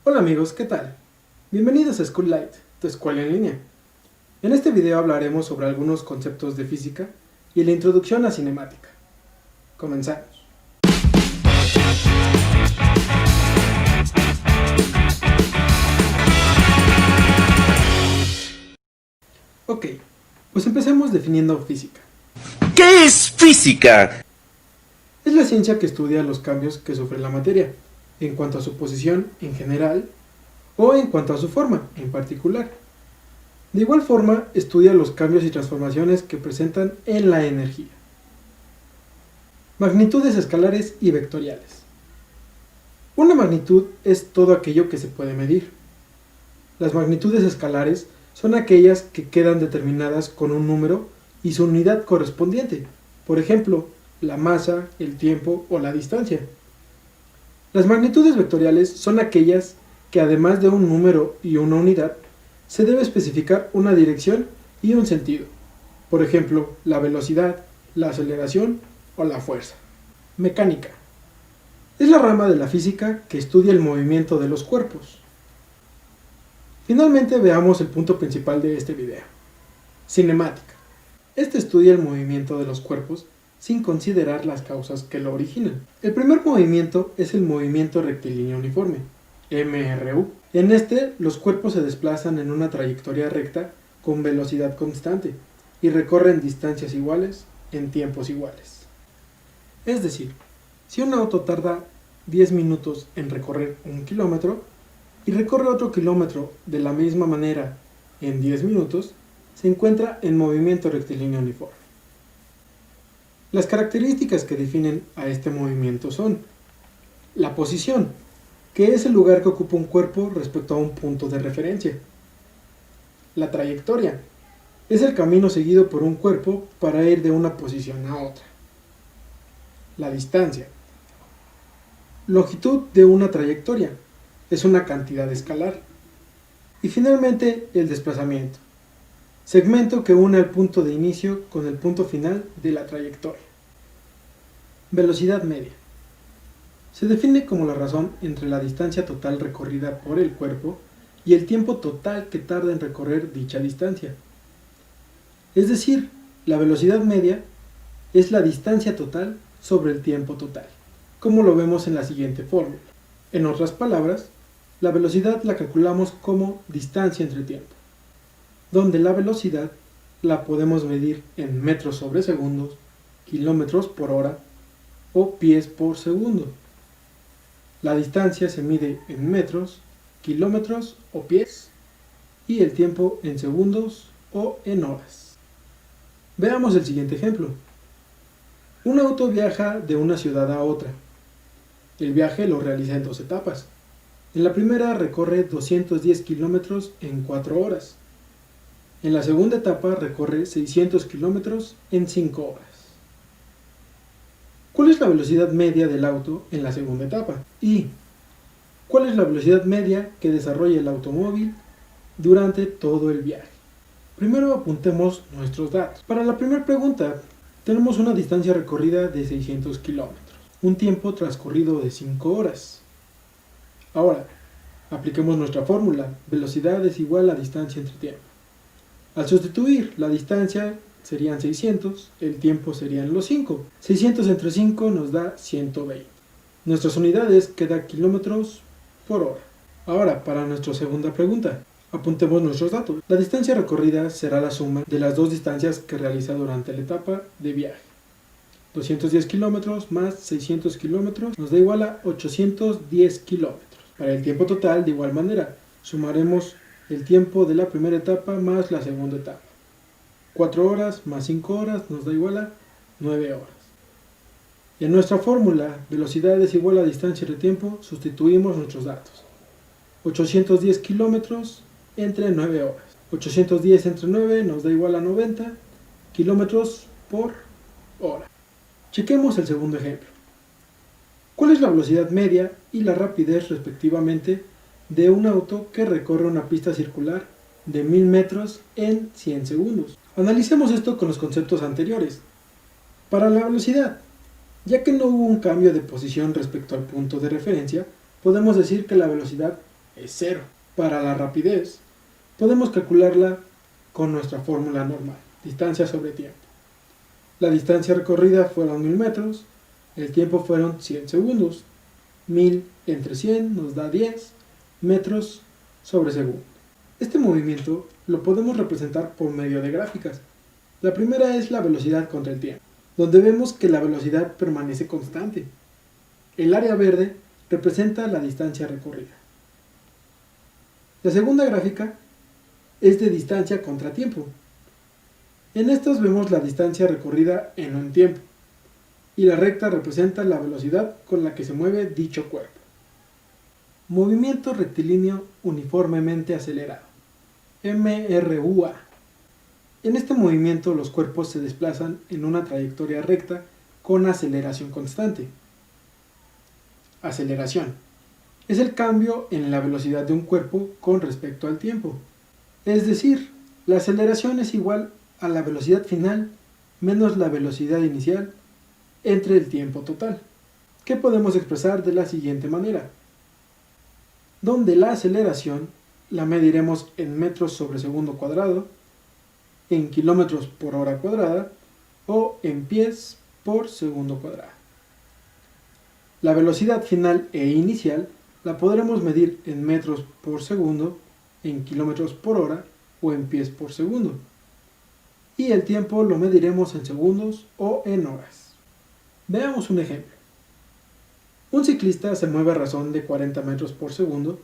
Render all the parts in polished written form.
Hola amigos, ¿qué tal? Bienvenidos a School Light, tu escuela en línea. En este video hablaremos sobre algunos conceptos de física y la introducción a cinemática. Comenzamos. Ok, pues empecemos definiendo física. ¿Qué es física? Es la ciencia que estudia los cambios que sufre la materia, en cuanto a su posición en general o en cuanto a su forma en particular. De igual forma, estudia los cambios y transformaciones que presentan en la energía. Magnitudes escalares y vectoriales. Una magnitud es todo aquello que se puede medir. Las magnitudes escalares son aquellas que quedan determinadas con un número y su unidad correspondiente, por ejemplo, la masa, el tiempo o la distancia. Las magnitudes vectoriales son aquellas que además de un número y una unidad, se debe especificar una dirección y un sentido, por ejemplo, la velocidad, la aceleración o la fuerza. Mecánica. Es la rama de la física que estudia el movimiento de los cuerpos. Finalmente veamos el punto principal de este video. Cinemática. Este estudia el movimiento de los cuerpos sin considerar las causas que lo originan. El primer movimiento es el movimiento rectilíneo uniforme, MRU. En este, los cuerpos se desplazan en una trayectoria recta con velocidad constante y recorren distancias iguales en tiempos iguales. Es decir, si un auto tarda 10 minutos en recorrer 1 kilómetro y recorre otro kilómetro de la misma manera en 10 minutos, se encuentra en movimiento rectilíneo uniforme. Las características que definen a este movimiento son la posición, que es el lugar que ocupa un cuerpo respecto a un punto de referencia. La trayectoria es el camino seguido por un cuerpo para ir de una posición a otra. La distancia. Longitud de una trayectoria es una cantidad escalar. Y finalmente el desplazamiento. Segmento que une el punto de inicio con el punto final de la trayectoria. Velocidad media. Se define como la razón entre la distancia total recorrida por el cuerpo y el tiempo total que tarda en recorrer dicha distancia. Es decir, la velocidad media es la distancia total sobre el tiempo total, como lo vemos en la siguiente fórmula. En otras palabras, la velocidad la calculamos como distancia entre tiempo, donde la velocidad la podemos medir en metros sobre segundos, kilómetros por hora o pies por segundo. La distancia se mide en metros, kilómetros o pies y el tiempo en segundos o en horas. Veamos el siguiente ejemplo. Un auto viaja de una ciudad a otra. El viaje lo realiza en 2 etapas. En la primera recorre 210 kilómetros en 4 horas. En la segunda etapa recorre 600 kilómetros en 5 horas. ¿Cuál es la velocidad media del auto en la segunda etapa? Y ¿cuál es la velocidad media que desarrolla el automóvil durante todo el viaje? Primero apuntemos nuestros datos. Para la primera pregunta, tenemos una distancia recorrida de 600 kilómetros, un tiempo transcurrido de 5 horas. Ahora, apliquemos nuestra fórmula, velocidad es igual a distancia entre tiempo. Al sustituir la distancia serían 600, el tiempo serían los 5. 600 entre 5 nos da 120. Nuestras unidades quedan kilómetros por hora. Ahora, para nuestra segunda pregunta, apuntemos nuestros datos. La distancia recorrida será la suma de las dos distancias que realiza durante la etapa de viaje. 210 kilómetros más 600 kilómetros nos da igual a 810 kilómetros. Para el tiempo total, de igual manera, sumaremos el tiempo de la primera etapa más la segunda etapa. 4 horas más 5 horas nos da igual a 9 horas. Y en nuestra fórmula, velocidad es igual a distancia entre tiempo, sustituimos nuestros datos. 810 kilómetros entre 9 horas. 810 entre 9 nos da igual a 90 kilómetros por hora. Chequemos el segundo ejemplo. ¿Cuál es la velocidad media y la rapidez respectivamente de un auto que recorre una pista circular de 1000 metros en 100 segundos? Analicemos esto con los conceptos anteriores. Para la velocidad, ya que no hubo un cambio de posición respecto al punto de referencia, podemos decir que la velocidad es 0. Para la rapidez, podemos calcularla con nuestra fórmula normal, distancia sobre tiempo. La distancia recorrida fueron 1000 metros, el tiempo fueron 100 segundos. 1000 entre 100 nos da 10 metros sobre segundo. Este movimiento lo podemos representar por medio de gráficas. La primera es la velocidad contra el tiempo, donde vemos que la velocidad permanece constante. El área verde representa la distancia recorrida. La segunda gráfica es de distancia contra tiempo. En estos vemos la distancia recorrida en un tiempo, y la recta representa la velocidad con la que se mueve dicho cuerpo. Movimiento rectilíneo uniformemente acelerado, MRUA. En este movimiento los cuerpos se desplazan en una trayectoria recta con aceleración constante. Aceleración es el cambio en la velocidad de un cuerpo con respecto al tiempo. Es decir, la aceleración es igual a la velocidad final menos la velocidad inicial entre el tiempo total, que podemos expresar de la siguiente manera, donde la aceleración la mediremos en metros sobre segundo cuadrado, en kilómetros por hora cuadrada o en pies por segundo cuadrado. La velocidad final e inicial la podremos medir en metros por segundo, en kilómetros por hora o en pies por segundo. Y el tiempo lo mediremos en segundos o en horas. Veamos un ejemplo. Un ciclista se mueve a razón de 40 metros por segundo,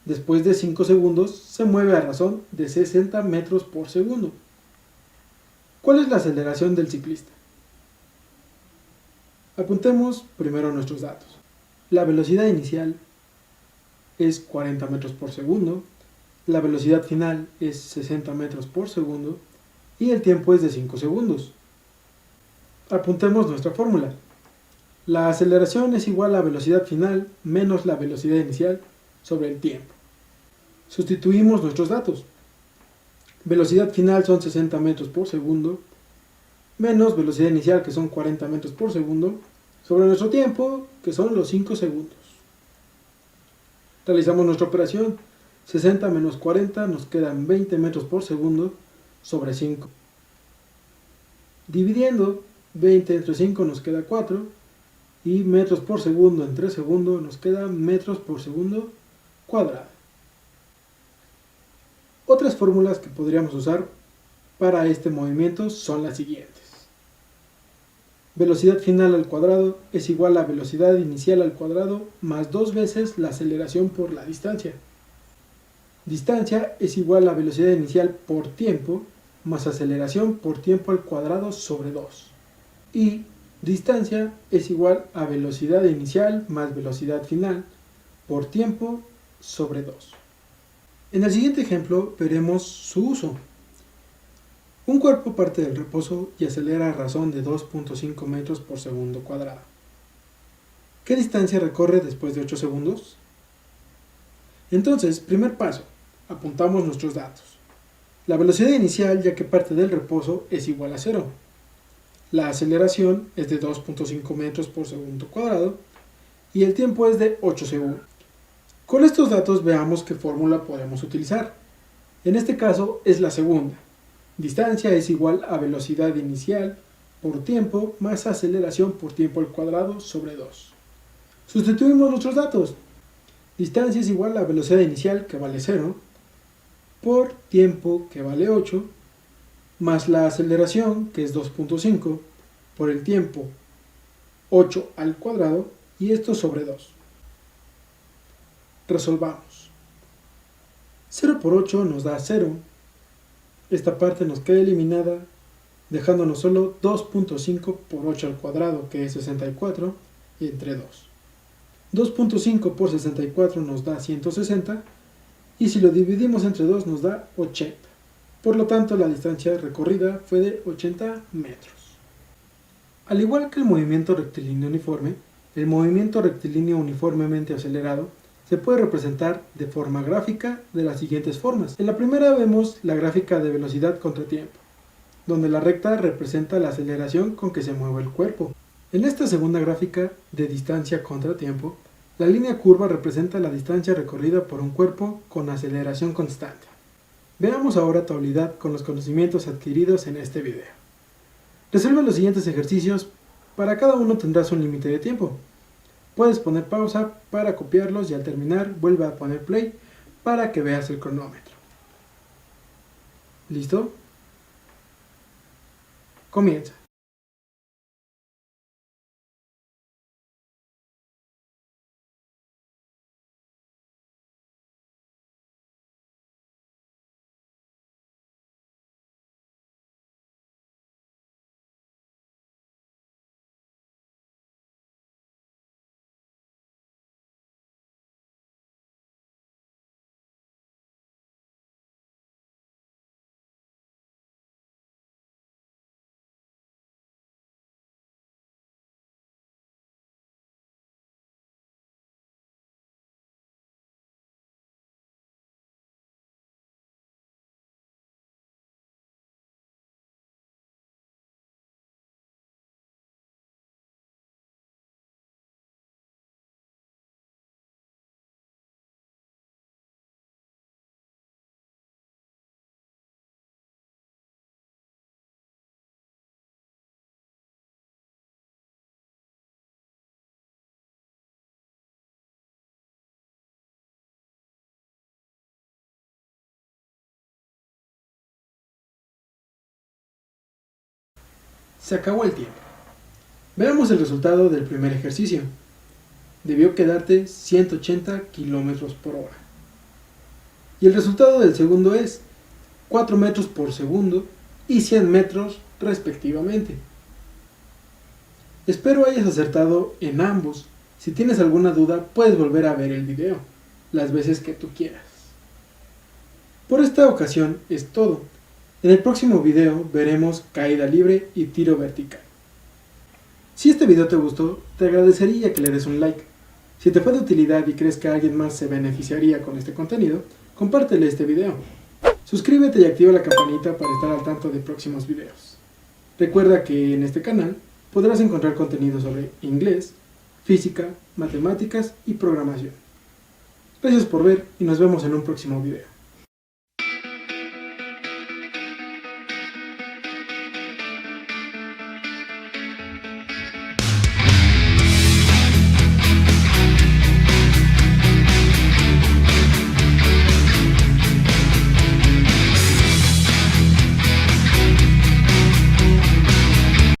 después de 5 segundos se mueve a razón de 60 metros por segundo. ¿Cuál es la aceleración del ciclista? Apuntemos primero nuestros datos. La velocidad inicial es 40 metros por segundo, la velocidad final es 60 metros por segundo y el tiempo es de 5 segundos. Apuntemos nuestra fórmula. La aceleración es igual a velocidad final menos la velocidad inicial sobre el tiempo. Sustituimos nuestros datos. Velocidad final son 60 metros por segundo, menos velocidad inicial que son 40 metros por segundo, sobre nuestro tiempo que son los 5 segundos. Realizamos nuestra operación. 60 menos 40 nos quedan 20 metros por segundo sobre 5. Dividiendo 20 entre 5 nos queda 4. Y metros por segundo entre segundo nos queda metros por segundo cuadrado. Otras fórmulas que podríamos usar para este movimiento son las siguientes. Velocidad final al cuadrado es igual a velocidad inicial al cuadrado más 2 veces la aceleración por la distancia. Distancia es igual a velocidad inicial por tiempo más aceleración por tiempo al cuadrado sobre 2. Y distancia es igual a velocidad inicial más velocidad final por tiempo sobre 2. En el siguiente ejemplo veremos su uso. Un cuerpo parte del reposo y acelera a razón de 2.5 metros por segundo cuadrado. ¿Qué distancia recorre después de 8 segundos? Entonces, primer paso, apuntamos nuestros datos. La velocidad inicial, ya que parte del reposo, es igual a 0. La aceleración es de 2.5 metros por segundo cuadrado y el tiempo es de 8 segundos. Con estos datos veamos qué fórmula podemos utilizar. En este caso es la segunda. Distancia es igual a velocidad inicial por tiempo más aceleración por tiempo al cuadrado sobre 2. Sustituimos nuestros datos. Distancia es igual a velocidad inicial, que vale 0, por tiempo, que vale 8, más la aceleración, que es 2.5, por el tiempo 8 al cuadrado, y esto sobre 2. Resolvamos. 0 por 8 nos da 0. Esta parte nos queda eliminada, dejándonos solo 2.5 por 8 al cuadrado, que es 64, y entre 2. 2.5 por 64 nos da 160, y si lo dividimos entre 2 nos da 80. Por lo tanto, la distancia recorrida fue de 80 metros. Al igual que el movimiento rectilíneo uniforme, el movimiento rectilíneo uniformemente acelerado se puede representar de forma gráfica de las siguientes formas. En la primera vemos la gráfica de velocidad contra tiempo, donde la recta representa la aceleración con que se mueve el cuerpo. En esta segunda gráfica de distancia contra tiempo, La línea curva representa la distancia recorrida por un cuerpo con aceleración constante. Veamos ahora tu habilidad con los conocimientos adquiridos en este video. Resuelve los siguientes ejercicios, para cada uno tendrás un límite de tiempo. Puedes poner pausa para copiarlos y al terminar vuelve a poner play para que veas el cronómetro. ¿Listo? Comienza. Se acabó el tiempo. Veamos el resultado del primer ejercicio. Debió quedarte 180 km por hora. Y el resultado del segundo es 4 metros por segundo y 100 metros respectivamente. Espero hayas acertado en ambos. Si tienes alguna duda, puedes volver a ver el video las veces que tú quieras. Por esta ocasión es todo. En el próximo video veremos caída libre y tiro vertical. Si este video te gustó, te agradecería que le des un like. Si te fue de utilidad y crees que alguien más se beneficiaría con este contenido, compártele este video. Suscríbete y activa la campanita para estar al tanto de próximos videos. Recuerda que en este canal podrás encontrar contenido sobre inglés, física, matemáticas y programación. Gracias por ver y nos vemos en un próximo video.